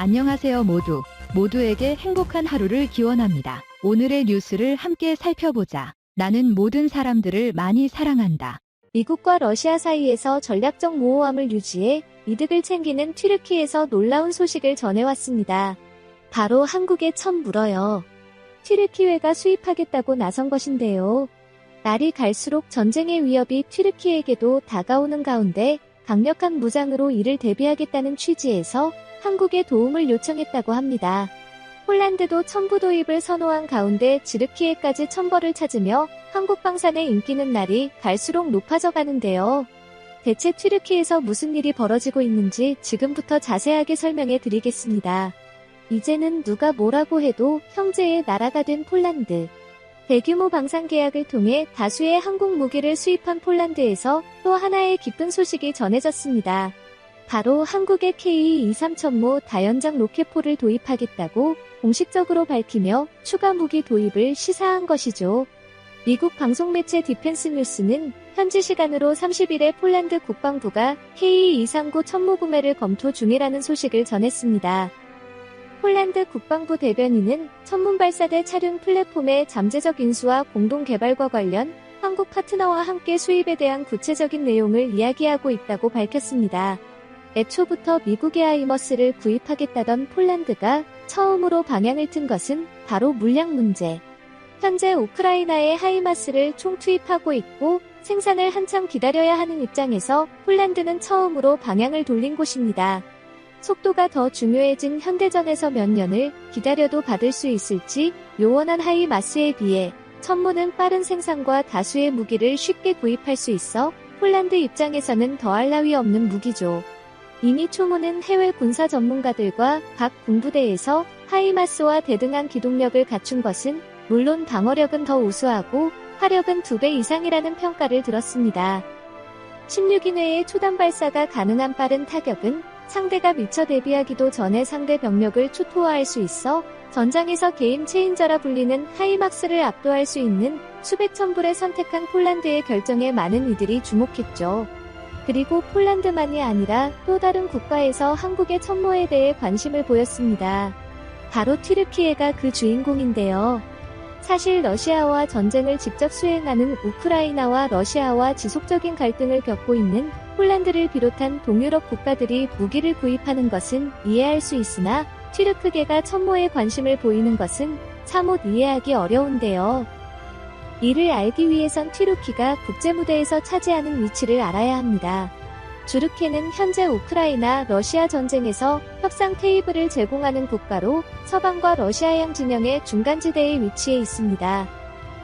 안녕하세요 모두에게 행복한 하루를 기원합니다. 오늘의 뉴스를 함께 살펴보자. 나는 모든 사람들을 많이 사랑한다. 미국과 러시아 사이에서 전략적 모호함을 유지해 이득을 챙기는 튀르키예에서 놀라운 소식을 전해왔습니다. 바로 한국에 처음 물어요. 튀르키예가 수입하겠다고 나선 것인데요. 날이 갈수록 전쟁의 위협이 튀르키예에게도 다가오는 가운데 강력한 무장으로 이를 대비하겠다는 취지에서 한국에 도움을 요청했다고 합니다. 폴란드도 첨부 도입을 선호한 가운데 튀르키예까지 첨벌을 찾으며 한국 방산의 인기는 날이 갈수록 높아져 가는데요. 대체 튀르키예에서 무슨 일이 벌어지고 있는지 지금부터 자세하게 설명해 드리겠습니다. 이제는 누가 뭐라고 해도 형제의 나라가 된 폴란드. 대규모 방산 계약을 통해 다수의 한국 무기를 수입한 폴란드에서 또 하나의 기쁜 소식이 전해졌습니다. 바로 한국의 K-23 천모 다연장 로켓포를 도입하겠다고 공식적으로 밝히며 추가 무기 도입을 시사한 것이죠. 미국 방송매체 디펜스 뉴스는 현지 시간으로 30일에 폴란드 국방부가 K-239 천모 구매를 검토 중이라는 소식을 전했습니다. 폴란드 국방부 대변인은 천문 발사대 차륜 플랫폼의 잠재적 인수와 공동 개발과 관련 한국 파트너와 함께 수입에 대한 구체적인 내용을 이야기하고 있다고 밝혔습니다. 애초부터 미국의 하이머스를 구입하겠다던 폴란드가 처음으로 방향을 튼 것은 바로 물량 문제. 현재 우크라이나에 하이마스를 총투입하고 있고 생산을 한참 기다려야 하는 입장에서 폴란드는 처음으로 방향을 돌린 곳입니다. 속도가 더 중요해진 현대전에서 몇 년을 기다려도 받을 수 있을지 요원한 하이마스에 비해 천모는 빠른 생산과 다수의 무기를 쉽게 구입할 수 있어 폴란드 입장에서는 더할 나위 없는 무기죠. 이미 초모는 해외 군사 전문가들과 각 군부대에서 하이마스와 대등한 기동력을 갖춘 것은 물론 방어력은 더 우수하고 화력은 2배 이상이라는 평가를 들었습니다. 16인 외의 초단 발사가 가능한 빠른 타격은 상대가 미처 대비하기도 전에 상대 병력을 초토화할 수 있어 전장에서 게임 체인저라 불리는 하이막스를 압도할 수 있는 수백 천불에 선택한 폴란드의 결정에 많은 이들이 주목했죠. 그리고 폴란드만이 아니라 또 다른 국가에서 한국의 천모에 대해 관심을 보였습니다. 바로 튀르키예가 그 주인공인데요. 사실 러시아와 전쟁을 직접 수행하는 우크라이나와 러시아와 지속적인 갈등을 겪고 있는 폴란드를 비롯한 동유럽 국가들이 무기를 구입하는 것은 이해할 수 있으나 튀르키예가 천모에 관심을 보이는 것은 사뭇 이해하기 어려운데요. 이를 알기 위해선 튀르키예가 국제무대에서 차지하는 위치를 알아야 합니다. 튀르키예는 현재 우크라이나 러시아 전쟁에서 협상 테이블을 제공하는 국가로 서방과 러시아양 진영의 중간지대에 위치해 있습니다.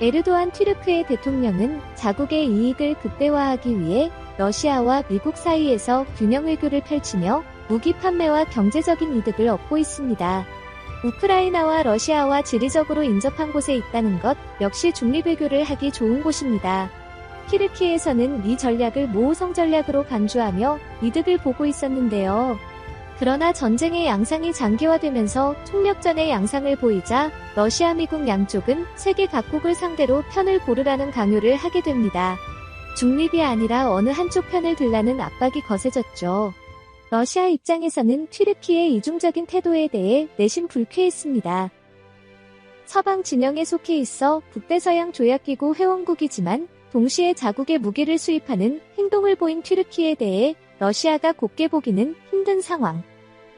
에르도안 튀르키예 대통령은 자국의 이익을 극대화하기 위해 러시아와 미국 사이에서 균형 외교를 펼치며 무기 판매와 경제적인 이득을 얻고 있습니다. 우크라이나와 러시아와 지리적으로 인접한 곳에 있다는 것 역시 중립외교를 하기 좋은 곳입니다. 튀르키예에서는 이 전략을 모호성 전략으로 간주하며 이득을 보고 있었는데요. 그러나 전쟁의 양상이 장기화되면서 총력전의 양상을 보이자 러시아, 미국 양쪽은 세계 각국을 상대로 편을 고르라는 강요를 하게 됩니다. 중립이 아니라 어느 한쪽 편을 들라는 압박이 거세졌죠. 러시아 입장에서는 튀르키예의 이중적인 태도에 대해 내심 불쾌했습니다. 서방 진영에 속해 있어 북대서양 조약기구 회원국이지만 동시에 자국의 무기를 수입하는 행동을 보인 튀르키예에 대해 러시아가 곱게 보기는 힘든 상황.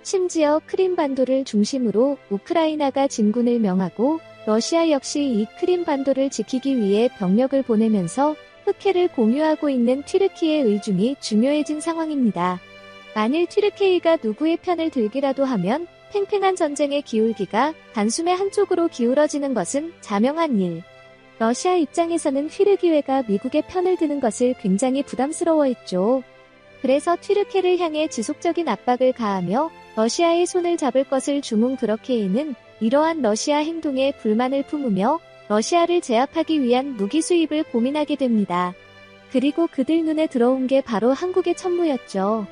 심지어 크림반도를 중심으로 우크라이나가 진군을 명하고 러시아 역시 이 크림반도를 지키기 위해 병력을 보내면서 흑해를 공유하고 있는 튀르키예의 의중이 중요해진 상황입니다. 만일 튀르키예가 누구의 편을 들기라도 하면 팽팽한 전쟁의 기울기가 단숨에 한쪽으로 기울어지는 것은 자명한 일. 러시아 입장에서는 튀르키예가 미국의 편을 드는 것을 굉장히 부담스러워했죠. 그래서 튀르키예를 향해 지속적인 압박을 가하며 러시아의 손을 잡을 것을 주문 그렇게에는 이러한 러시아 행동에 불만을 품으며 러시아를 제압하기 위한 무기 수입을 고민하게 됩니다. 그리고 그들 눈에 들어온 게 바로 한국의 천무였죠.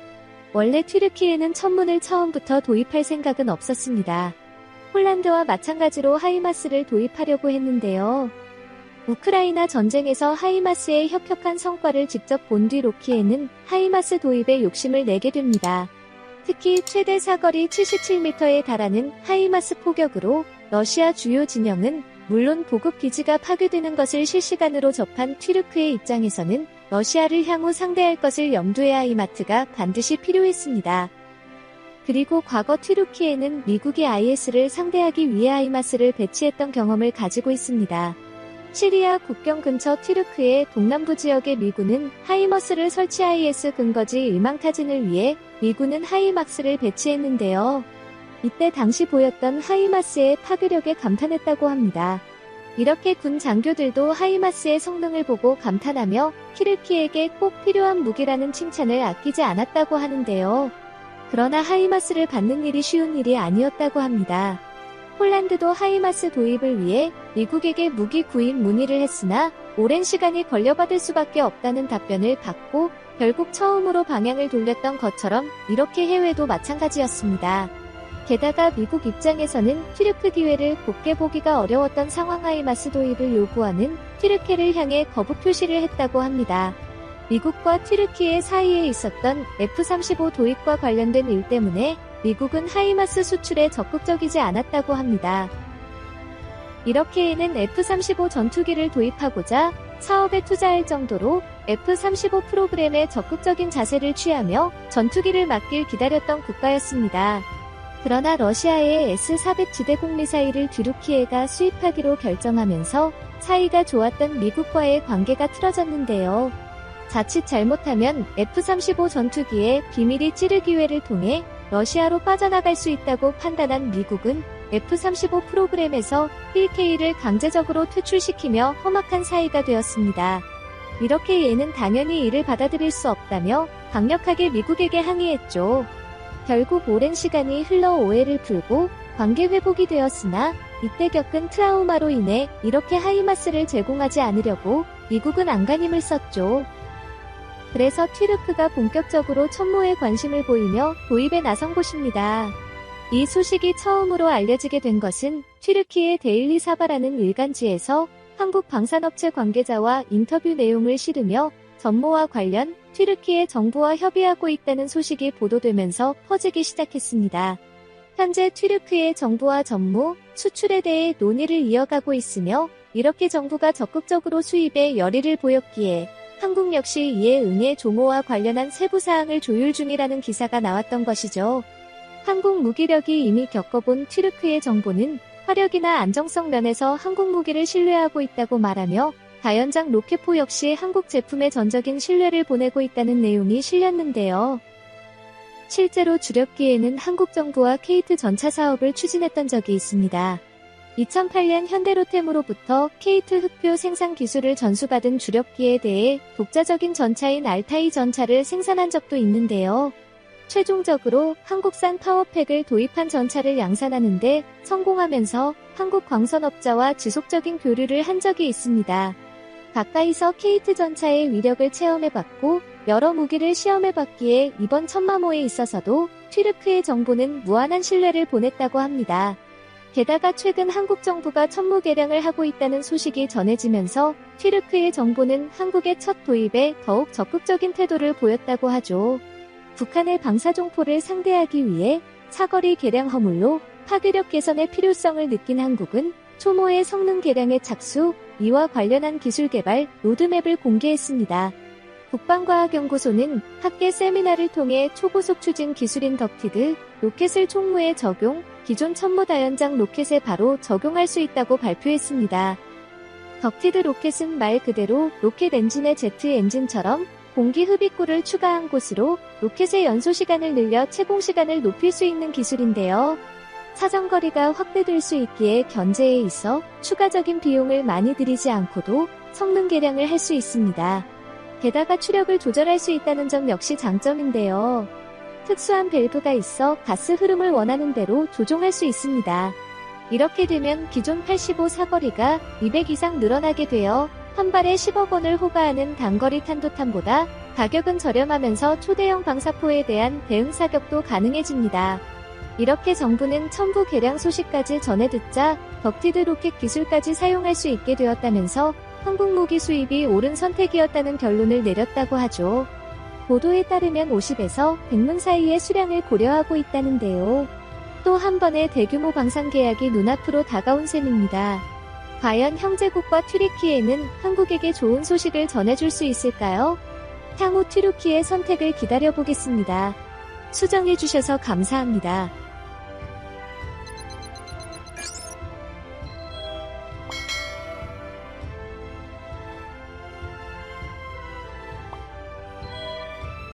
원래 튀르키예는 천문을 처음부터 도입할 생각은 없었습니다. 폴란드와 마찬가지로 하이마스를 도입하려고 했는데요. 우크라이나 전쟁에서 하이마스의 혁혁한 성과를 직접 본 뒤 로키에는 하이마스 도입에 욕심을 내게 됩니다. 특히 최대 사거리 77m에 달하는 하이마스 포격으로 러시아 주요 진영은 물론 보급 기지가 파괴되는 것을 실시간으로 접한 튀르크의 입장에서는 러시아를 향후 상대할 것을 염두에 하이마트가 반드시 필요했습니다. 그리고 과거 튀르키예는 미국이 IS를 상대하기 위해 하이마스를 배치했던 경험을 가지고 있습니다. 시리아 국경 근처 튀르크의 동남부 지역의 미군은 하이머스를 설치 IS 근거지 일망타진을 위해 미군은 하이막스를 배치했는데요. 이때 당시 보였던 하이마스의 파괴력에 감탄했다고 합니다. 이렇게 군 장교들도 하이마스의 성능을 보고 감탄하며 튀르키예에게 꼭 필요한 무기라는 칭찬을 아끼지 않았다고 하는데요. 그러나 하이마스를 받는 일이 쉬운 일이 아니었다고 합니다. 폴란드도 하이마스 도입을 위해 미국에게 무기 구입 문의를 했으나 오랜 시간이 걸려받을 수밖에 없다는 답변을 받고 결국 처음으로 방향을 돌렸던 것처럼 이렇게 해외도 마찬가지였습니다. 게다가 미국 입장에서는 튀르크 기회를 곱게 보기가 어려웠던 상황 하이마스 도입을 요구하는 튀르키예를 향해 거부 표시를 했다고 합니다. 미국과 튀르키예 사이에 있었던 F-35 도입과 관련된 일 때문에 미국은 하이마스 수출에 적극적이지 않았다고 합니다. 이렇게에는 F-35 전투기를 도입하고자 사업에 투자할 정도로 F-35 프로그램에 적극적인 자세를 취하며 전투기를 맡길 기다렸던 국가였습니다. 그러나 러시아의 S-400 지대공 미사일을 튀르키예가 수입하기로 결정하면서 사이가 좋았던 미국과의 관계가 틀어졌는데요. 자칫 잘못하면 F-35 전투기의 비밀이 찌를 기회를 통해 러시아로 빠져나갈 수 있다고 판단한 미국은 F-35 프로그램에서 PK를 강제적으로 퇴출시키며 험악한 사이가 되었습니다. 이렇게 얘는 당연히 이를 받아들일 수 없다며 강력하게 미국에게 항의했죠. 결국 오랜 시간이 흘러 오해를 풀고 관계 회복이 되었으나 이때 겪은 트라우마로 인해 이렇게 하이마스를 제공하지 않으려고 미국은 안간힘을 썼죠. 그래서 튀르크가 본격적으로 천모에 관심을 보이며 도입에 나선 곳입니다. 이 소식이 처음으로 알려지게 된 것은 튀르키예 데일리 사바라는 일간지에서 한국 방산업체 관계자와 인터뷰 내용을 실으며 전모와 관련 튀르키예 정부와 협의하고 있다는 소식이 보도되면서 퍼지기 시작했습니다. 현재 튀르키예 정부와 전모, 수출에 대해 논의를 이어가고 있으며 이렇게 정부가 적극적으로 수입에 열의를 보였기에 한국 역시 이에 응해 조모와 관련한 세부 사항을 조율 중이라는 기사가 나왔던 것이죠. 한국 무기력이 이미 겪어본 튀르키예 정부는 화력이나 안정성 면에서 한국 무기를 신뢰하고 있다고 말하며 다연장 로켓포 역시 한국 제품에 전적인 신뢰를 보내고 있다는 내용이 실렸는데요. 실제로 주력기에는 한국 정부와 케이트 전차 사업을 추진했던 적이 있습니다. 2008년 현대로템으로부터 케이트 흑표 생산 기술을 전수받은 주력기에 대해 독자적인 전차인 알타이 전차를 생산한 적도 있는데요. 최종적으로 한국산 파워팩을 도입한 전차를 양산하는데 성공하면서 한국 광선업자와 지속적인 교류를 한 적이 있습니다. 가까이서 케이트 전차의 위력을 체험해봤고 여러 무기를 시험해봤기에 이번 천마모에 있어서도 튀르크의 정부는 무한한 신뢰를 보냈다고 합니다. 게다가 최근 한국 정부가 천무 개량을 하고 있다는 소식이 전해지면서 튀르크의 정부는 한국의 첫 도입에 더욱 적극적인 태도를 보였다고 하죠. 북한의 방사종포를 상대하기 위해 사거리 개량 허물로 파괴력 개선의 필요성을 느낀 한국은 초모의 성능 개량에 착수, 이와 관련한 기술 개발 로드맵을 공개했습니다. 국방과학연구소는 학계 세미나를 통해 초고속 추진 기술인 덕티드 로켓을 총무에 적용, 기존 천무 다연장 로켓에 바로 적용할 수 있다고 발표했습니다. 덕티드 로켓은 말 그대로 로켓 엔진의 제트 엔진처럼 공기 흡입구를 추가한 곳으로 로켓의 연소 시간을 늘려 채공 시간을 높일 수 있는 기술인데요. 사정거리가 확대될 수 있기에 견제에 있어 추가적인 비용을 많이 들이지 않고도 성능 개량을 할 수 있습니다. 게다가 추력을 조절할 수 있다는 점 역시 장점인데요. 특수한 밸브가 있어 가스 흐름을 원하는 대로 조종할 수 있습니다. 이렇게 되면 기존 85 사거리가 200 이상 늘어나게 되어 한 발에 10억 원을 호가하는 단거리 탄도탄보다 가격은 저렴하면서 초대형 방사포에 대한 대응 사격도 가능해집니다. 이렇게 정부는 첨부 개량 소식까지 전해 듣자 덕티드 로켓 기술까지 사용할 수 있게 되었다면서 한국 무기 수입이 옳은 선택이었다는 결론을 내렸다고 하죠. 보도에 따르면 50에서 100문 사이의 수량을 고려하고 있다는데요. 또 한 번의 대규모 방산 계약이 눈앞으로 다가온 셈입니다. 과연 형제국과 튀르키예는 한국에게 좋은 소식을 전해줄 수 있을까요? 향후 튀르키예 선택을 기다려보겠습니다. 수정해주셔서 감사합니다.